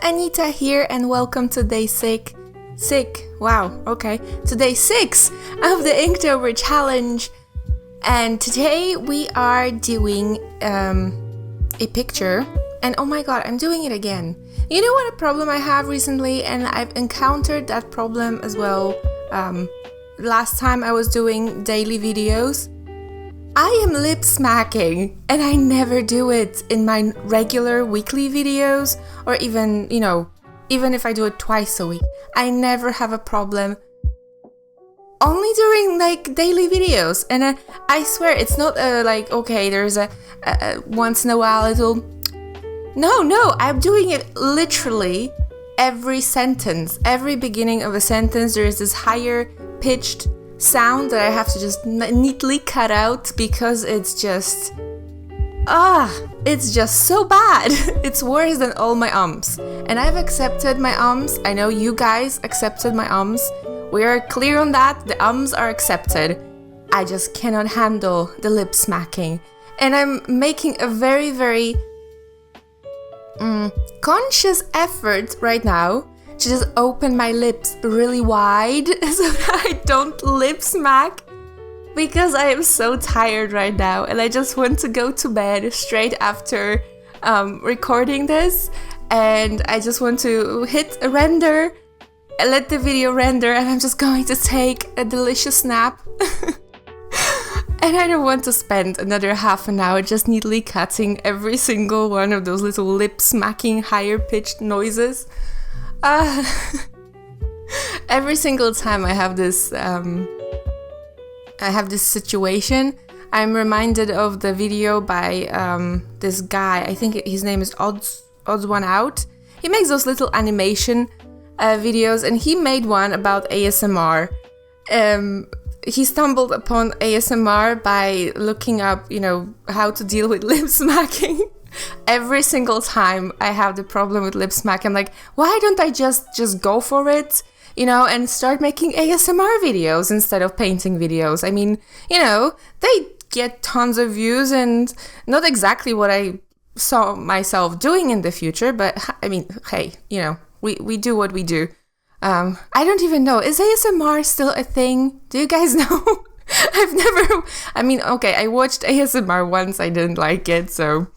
Anita here and welcome to day 6. Wow, okay. To day 6 of the Inktober challenge. And today we are doing a picture. And oh my god, I'm doing it again. You know what a problem I have recently? And I've encountered that problem as well last time I was doing daily videos. I am lip smacking and I never do it in my regular weekly videos or even, even if I do it twice a week. I never have a problem. Only during daily videos. And I swear it's not okay, there's a once in a while little... No, I'm doing it literally every sentence. Every beginning of a sentence there is this higher pitched sound that I have to just neatly cut out because it's just so bad. It's worse than all my ums. And I've accepted my ums. I know you guys accepted my ums. We are clear on that. The ums are accepted. I just cannot handle the lip smacking. And I'm making a very, very conscious effort right now to just open my lips really wide so that I don't lip smack because I am so tired right now and I just want to go to bed straight after recording this, and I just want to hit render and let the video render, and I'm just going to take a delicious nap. And I don't want to spend another half an hour just neatly cutting every single one of those little lip smacking higher pitched noises. Every single time I have this situation, I'm reminded of the video by this guy. I think his name is Odds One Out. He makes those little animation videos, and he made one about ASMR. He stumbled upon ASMR by looking up, how to deal with lip smacking. Every single time I have the problem with lip smack, I'm like, why don't I just go for it, and start making ASMR videos instead of painting videos? I mean, they get tons of views and not exactly what I saw myself doing in the future, but I mean, hey, we do what we do. I don't even know, is ASMR still a thing? Do you guys know? I watched ASMR once, I didn't like it, so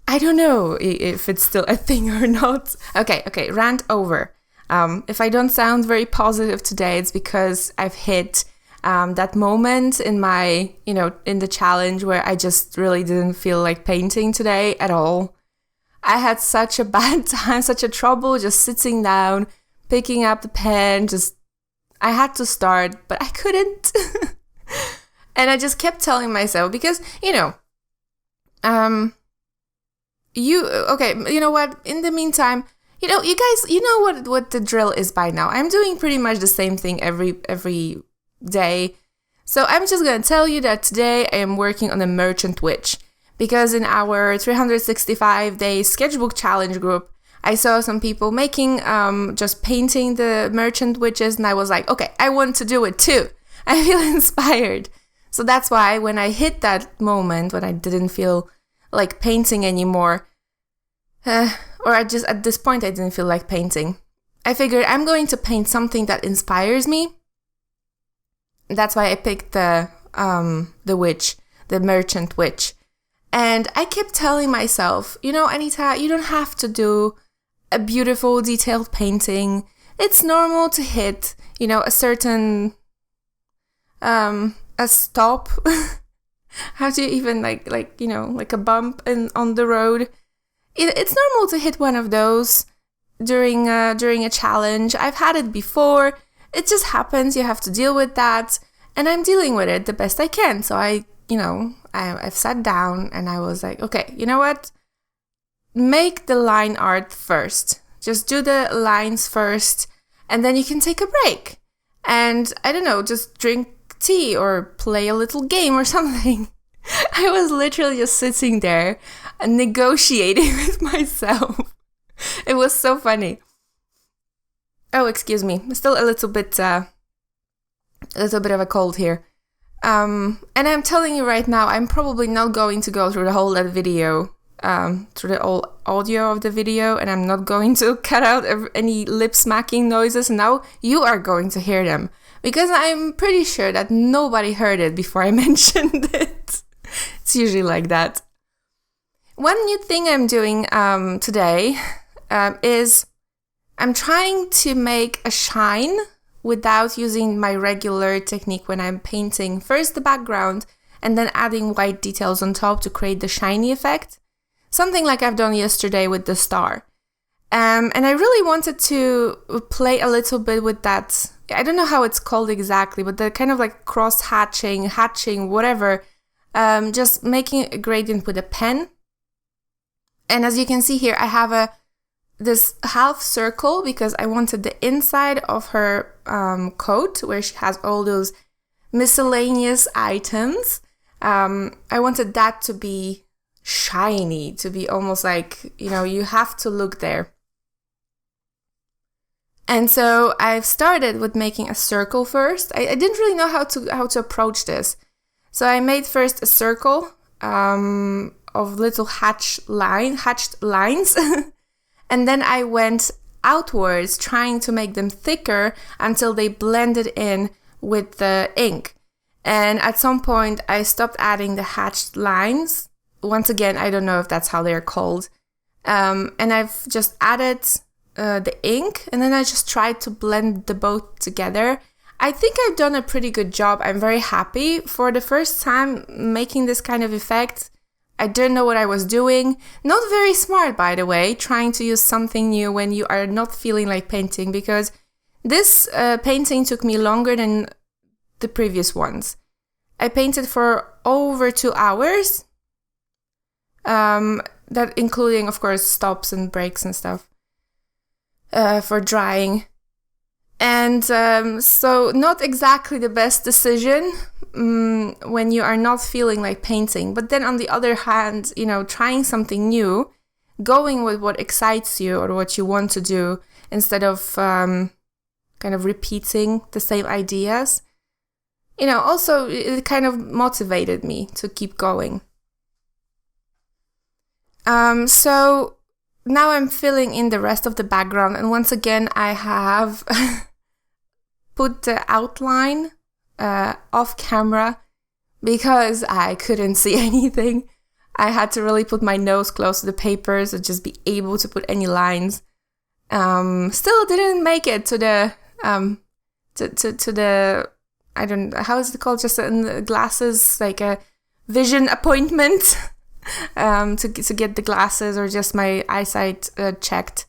I don't know if it's still a thing or not. Okay, rant over. If I don't sound very positive today, it's because I've hit that moment in my, in the challenge where I just really didn't feel like painting today at all. I had such a bad time, such a trouble just sitting down, picking up the pen, I had to start, but I couldn't. And I just kept telling myself, because, you know what, in the meantime, you guys, what the drill is by now. I'm doing pretty much the same thing every day. So I'm just going to tell you that today I am working on a merchant witch, because in our 365-day sketchbook challenge group, I saw some people making, just painting the merchant witches, and I was like, okay, I want to do it too. I feel inspired. So that's why when I hit that moment, when I didn't feel like painting anymore, at this point I didn't feel like painting, I figured I'm going to paint something that inspires me. That's why I picked the witch, the merchant witch. And I kept telling myself, Anita, you don't have to do a beautiful detailed painting. It's normal to hit, a certain a stop. How do you even like a bump on the road? It's normal to hit one of those during a challenge. I've had it before. It just happens. You have to deal with that, and I'm dealing with it the best I can. So I've sat down and I was like, okay, you know what? Make the line art first. Just do the lines first, and then you can take a break. And I don't know, just drink tea or play a little game or something. I was literally just sitting there and negotiating with myself. It was so funny. Oh, excuse me. Still a little bit of a cold here. And I'm telling you right now, I'm probably not going to go through the whole video through the old audio of the video, and I'm not going to cut out any lip smacking noises. Now you are going to hear them, because I'm pretty sure that nobody heard it before I mentioned it. It's usually like that. One new thing I'm doing today is I'm trying to make a shine without using my regular technique when I'm painting first the background and then adding white details on top to create the shiny effect. Something like I've done yesterday with the star. And I really wanted to play a little bit with that. I don't know how it's called exactly, but the kind of like hatching, whatever. Just making a gradient with a pen. And as you can see here, I have this half circle because I wanted the inside of her coat, where she has all those miscellaneous items. I wanted that to be shiny, to be almost like, you have to look there. And so I've started with making a circle first. I didn't really know how to approach this. So I made first a circle of little hatched lines. And then I went outwards, trying to make them thicker until they blended in with the ink. And at some point, I stopped adding the hatched lines. Once again, I don't know if that's how they're called. And I've just added the ink, and then I just tried to blend the both together. I think I've done a pretty good job. I'm very happy. For the first time making this kind of effect, I didn't know what I was doing. Not very smart, by the way, trying to use something new when you are not feeling like painting, because this painting took me longer than the previous ones. I painted for over 2 hours, that including, of course, stops and breaks and stuff for drying. And so not exactly the best decision when you are not feeling like painting. But then on the other hand, trying something new, going with what excites you or what you want to do instead of kind of repeating the same ideas, also it kind of motivated me to keep going. So now I'm filling in the rest of the background, and once again I have put the outline off camera because I couldn't see anything. I had to really put my nose close to the paper to just be able to put any lines. Still didn't make it to the to the, I don't know, how is it called, just in the glasses, like a vision appointment. To get the glasses or just my eyesight checked.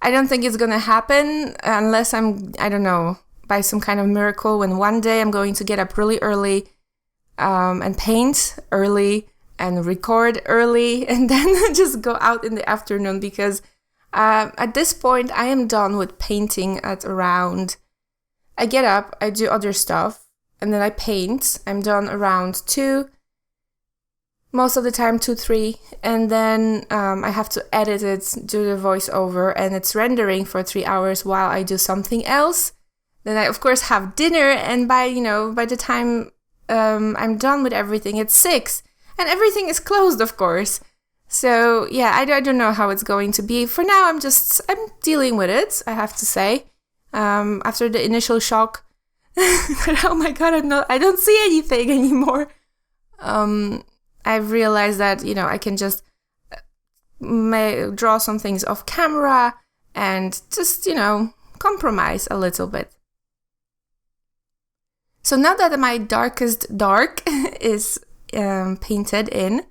I don't think it's gonna happen unless I don't know, by some kind of miracle, when one day I'm going to get up really early and paint early and record early and then just go out in the afternoon, because at this point I am done with painting at around, I get up, I do other stuff, and then I paint. I'm done around 2, most of the time 2, 3, and then I have to edit it, do the voiceover, and it's rendering for 3 hours while I do something else. Then I of course have dinner, and by the time I'm done with everything, it's 6, and everything is closed, of course. So yeah, I don't know how it's going to be. For now, I'm dealing with it, I have to say. After the initial shock, oh my god, I don't see anything anymore. I've realized that, I can just draw some things off camera and just, compromise a little bit. So now that my darkest dark is painted in,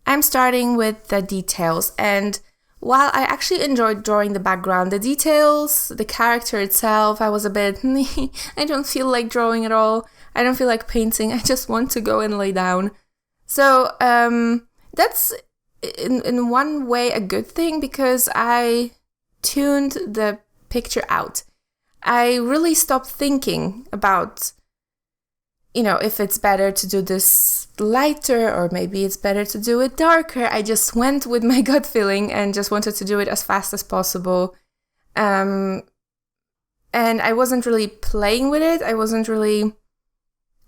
I'm starting with the details. And while I actually enjoyed drawing the background, the details, the character itself, I was a bit, I don't feel like drawing at all. I don't feel like painting. I just want to go and lay down. So that's in one way a good thing, because I tuned the picture out. I really stopped thinking about, if it's better to do this lighter or maybe it's better to do it darker. I just went with my gut feeling and just wanted to do it as fast as possible. And I wasn't really playing with it. I wasn't really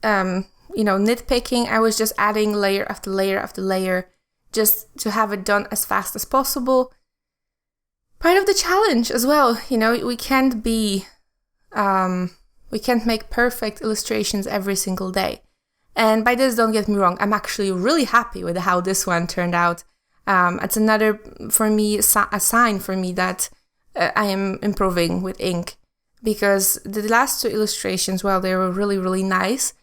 nitpicking. I was just adding layer after layer after layer, just to have it done as fast as possible. Part of the challenge as well, you know, we can't make perfect illustrations every single day. And by this, don't get me wrong, I'm actually really happy with how this one turned out. It's another, for me, a sign for me that I am improving with ink, because the last two illustrations, well, they were really, really nice.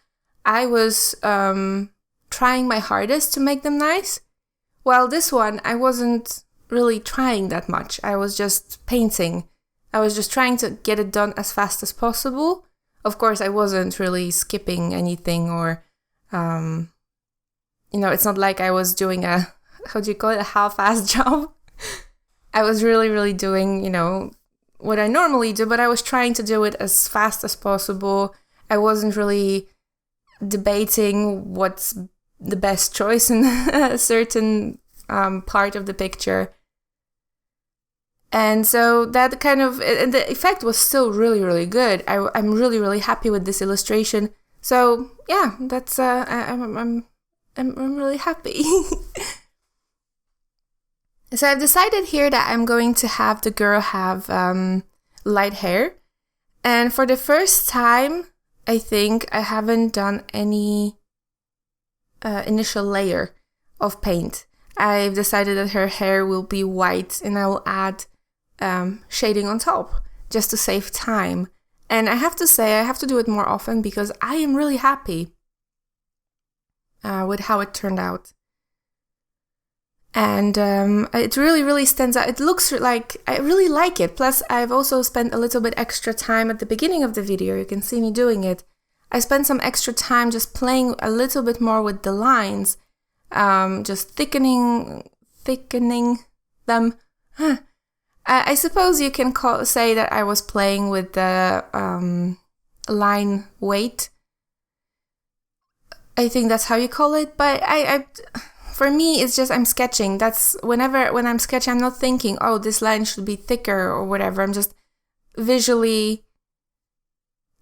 I was trying my hardest to make them nice. Well, this one, I wasn't really trying that much. I was just painting. I was just trying to get it done as fast as possible. Of course, I wasn't really skipping anything or, you know, it's not like I was doing a half-assed job. I was really, really doing, you know, what I normally do, but I was trying to do it as fast as possible. I wasn't really debating what's the best choice in a certain part of the picture. And so that kind of, and the effect was still really, really good. I'm really, really happy with this illustration. So yeah, that's, I'm really happy. So I've decided here that I'm going to have the girl have light hair. And for the first time, I think I haven't done any initial layer of paint. I've decided that her hair will be white and I will add shading on top just to save time. And I have to say, I have to do it more often because I am really happy with how it turned out. And it really, really stands out. It looks like, I really like it. Plus, I've also spent a little bit extra time at the beginning of the video. You can see me doing it. I spent some extra time just playing a little bit more with the lines, just thickening them. I suppose you can say that I was playing with the line weight. I think that's how you call it. But for me, it's just I'm sketching. That's when I'm sketching, I'm not thinking, oh, this line should be thicker or whatever. I'm just visually,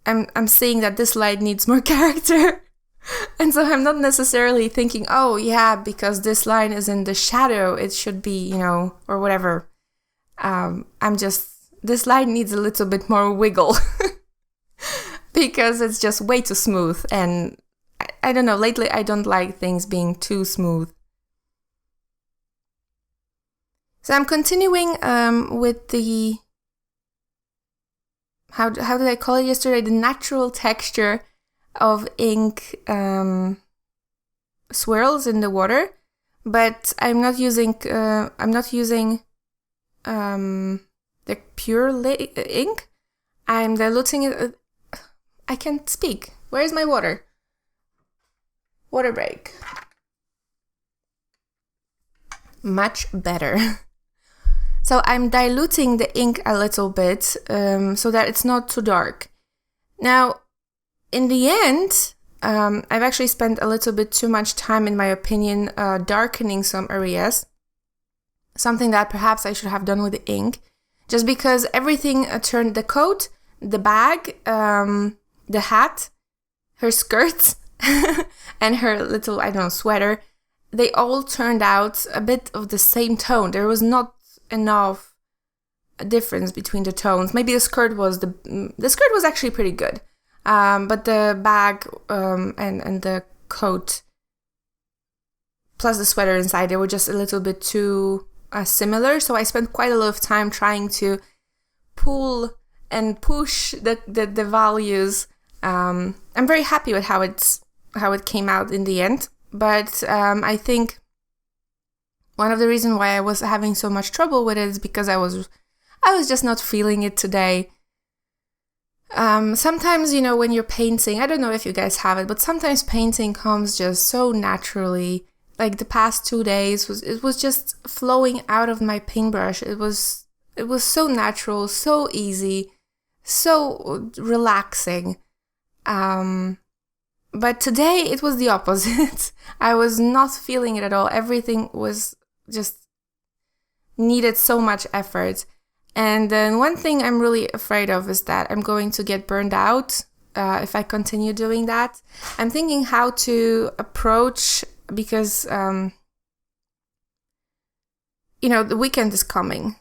I'm seeing that this line needs more character. And so I'm not necessarily thinking, oh, yeah, because this line is in the shadow, it should be, you know, or whatever. This line needs a little bit more wiggle because it's just way too smooth. And I don't know, lately I don't like things being too smooth. So I'm continuing with the, how did I call it yesterday? The natural texture of ink swirls in the water, but I'm not using the pure ink. I'm diluting it. I can't speak. Where is my water? Water break. Much better. So I'm diluting the ink a little bit so that it's not too dark. Now, in the end, I've actually spent a little bit too much time, in my opinion, darkening some areas. Something that perhaps I should have done with the ink. Just because everything turned, the coat, the bag, the hat, her skirts, and her little, I don't know, sweater, they all turned out a bit of the same tone. There was not enough difference between the tones. Maybe the skirt was actually pretty good. But the bag and the coat plus the sweater inside, they were just a little bit too similar. So I spent quite a lot of time trying to pull and push the values. I'm very happy with how it came out in the end. But I think one of the reasons why I was having so much trouble with it is because I was just not feeling it today. Sometimes, you know, when you're painting, I don't know if you guys have it, but sometimes painting comes just so naturally. Like the past 2 days, it was just flowing out of my paintbrush. It was so natural, so easy, so relaxing. But today it was the opposite. I was not feeling it at all. Everything was just needed so much effort. And then one thing I'm really afraid of is that I'm going to get burned out if I continue doing that. I'm thinking how to approach, because you know, the weekend is coming.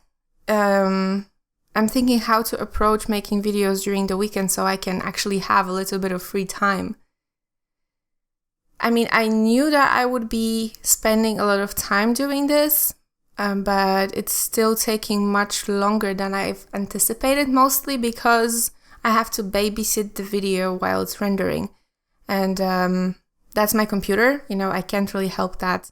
I'm thinking how to approach making videos during the weekend so I can actually have a little bit of free time. I mean, I knew that I would be spending a lot of time doing this, but it's still taking much longer than I've anticipated, mostly because I have to babysit the video while it's rendering. And that's my computer, you know, I can't really help that.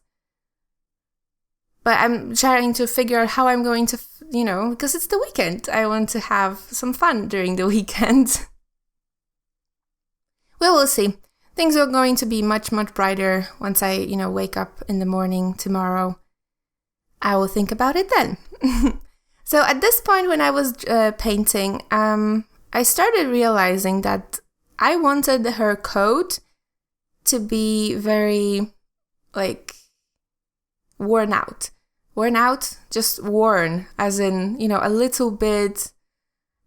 But I'm trying to figure out how I'm going to, you know, because it's the weekend. I want to have some fun during the weekend. We will see. Things are going to be much, much brighter once I, you know, wake up in the morning tomorrow. I will think about it then. So at this point when I was painting, I started realizing that I wanted her coat to be very, like, worn out, just worn, as in, you know, a little bit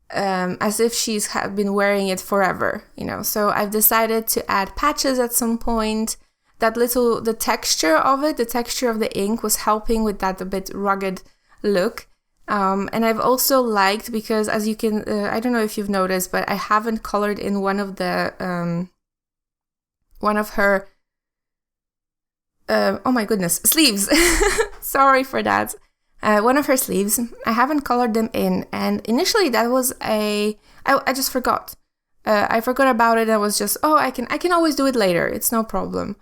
as if she's been wearing it forever, you know. So I've decided to add patches at some point. The texture of it, the texture of the ink was helping with that a bit rugged look. And I've also liked, because as you can, I don't know if you've noticed, but I haven't colored in one of her oh my goodness, sleeves. Sorry for that. One of her sleeves, I haven't colored them in, and initially that was I just forgot. I forgot about it. I was just, oh, I can always do it later. It's no problem.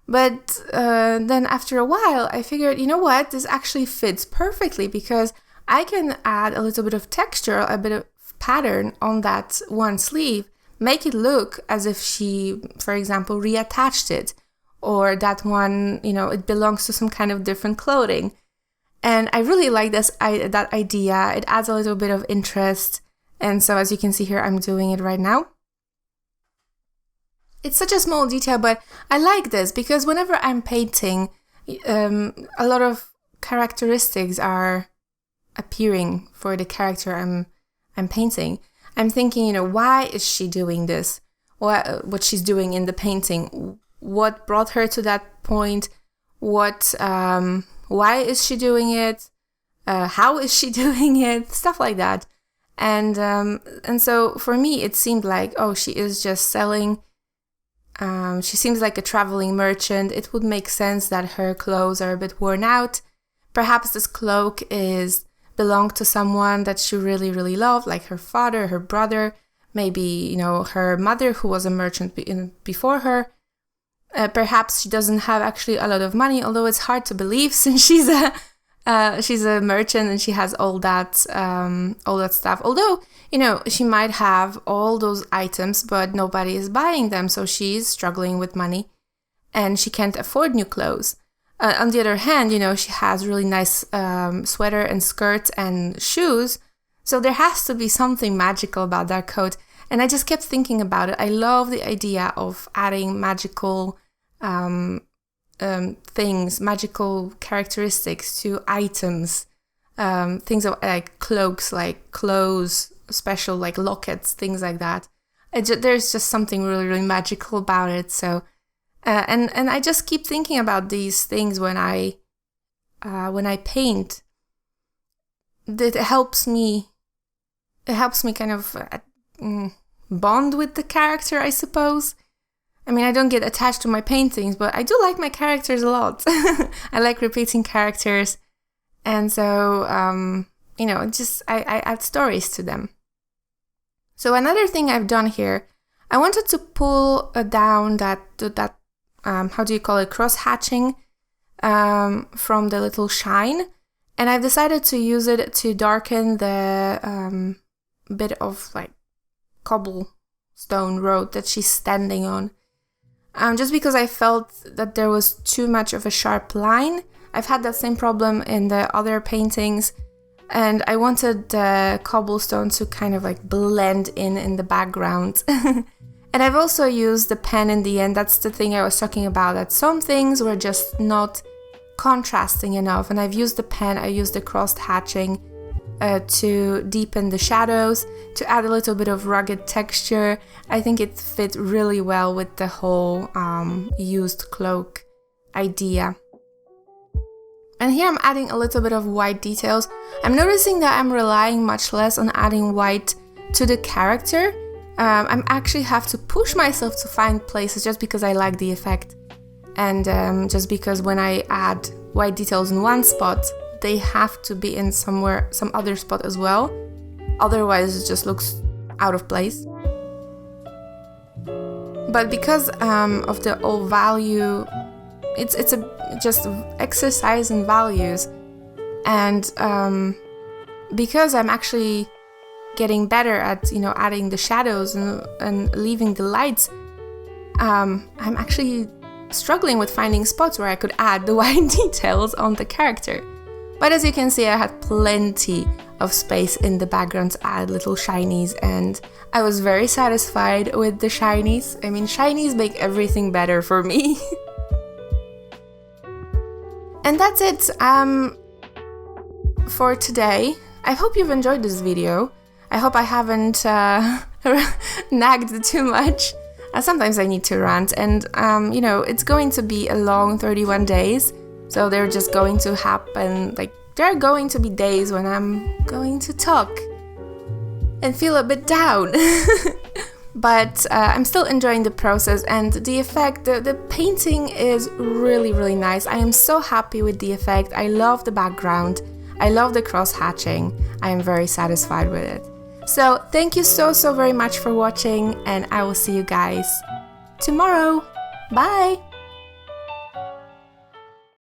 But then after a while, I figured, you know what, this actually fits perfectly, because I can add a little bit of texture, a bit of pattern on that one sleeve, make it look as if she, for example, reattached it. Or that one, you know, it belongs to some kind of different clothing. And I really like that idea. It adds a little bit of interest. And so as you can see here, I'm doing it right now. It's such a small detail, but I like this because whenever I'm painting, a lot of characteristics are appearing for the character I'm painting. I'm thinking, you know, why is she doing this? What she's doing in the painting? What brought her to that point? Why is she doing it? How is she doing it? Stuff like that. And so for me, it seemed like, oh, she is just selling. She seems like a traveling merchant. It would make sense that her clothes are a bit worn out. Perhaps this cloak belonged to someone that she really, really loved, like her father, her brother, maybe, you know, her mother, who was a merchant before her. Perhaps she doesn't have actually a lot of money, although it's hard to believe since she's a merchant and she has all that stuff. Although, you know, she might have all those items, but nobody is buying them, so she's struggling with money and she can't afford new clothes. On the other hand, you know, she has really nice sweater and skirt and shoes, so there has to be something magical about that coat. And I just kept thinking about it. I love the idea of adding magical things, magical characteristics to items, things like cloaks, like clothes, special like lockets, things like that. There's just something really, really magical about it. So, and I just keep thinking about these things when I paint. It helps me kind of bond with the character, I suppose. I mean, I don't get attached to my paintings, but I do like my characters a lot. I like repeating characters. And so, you know, just I add stories to them. So another thing I've done here, I wanted to pull down that how do you call it, cross-hatching from the little shine. And I've decided to use it to darken the bit of like cobblestone road that she's standing on. Just because I felt that there was too much of a sharp line. I've had that same problem in the other paintings, and I wanted the cobblestone to kind of like blend in the background. And I've also used the pen in the end. That's the thing I was talking about, that some things were just not contrasting enough, and I've used the pen, I used the crossed hatching to deepen the shadows, to add a little bit of rugged texture. I think it fit really well with the whole used cloak idea. And here I'm adding a little bit of white details. I'm noticing that I'm relying much less on adding white to the character. I actually have to push myself to find places just because I like the effect. And just because when I add white details in one spot, they have to be in some other spot as well. Otherwise it just looks out of place. But because of the old value, it's just exercise in values. And because I'm actually getting better at, adding the shadows and leaving the lights, I'm actually struggling with finding spots where I could add the white details on the character. But as you can see, I had plenty of space in the background to add little shinies, and I was very satisfied with the shinies. I mean, shinies make everything better for me. And that's it for today. I hope you've enjoyed this video. I hope I haven't nagged too much. Sometimes I need to rant, and it's going to be a long 31 days, so they're just going to happen, there are going to be days when I'm going to talk and feel a bit down. But I'm still enjoying the process, and the effect, the painting is really, really nice. I am so happy with the effect. I love the background. I love the cross-hatching. I am very satisfied with it. So thank you so very much for watching, and I will see you guys tomorrow. Bye!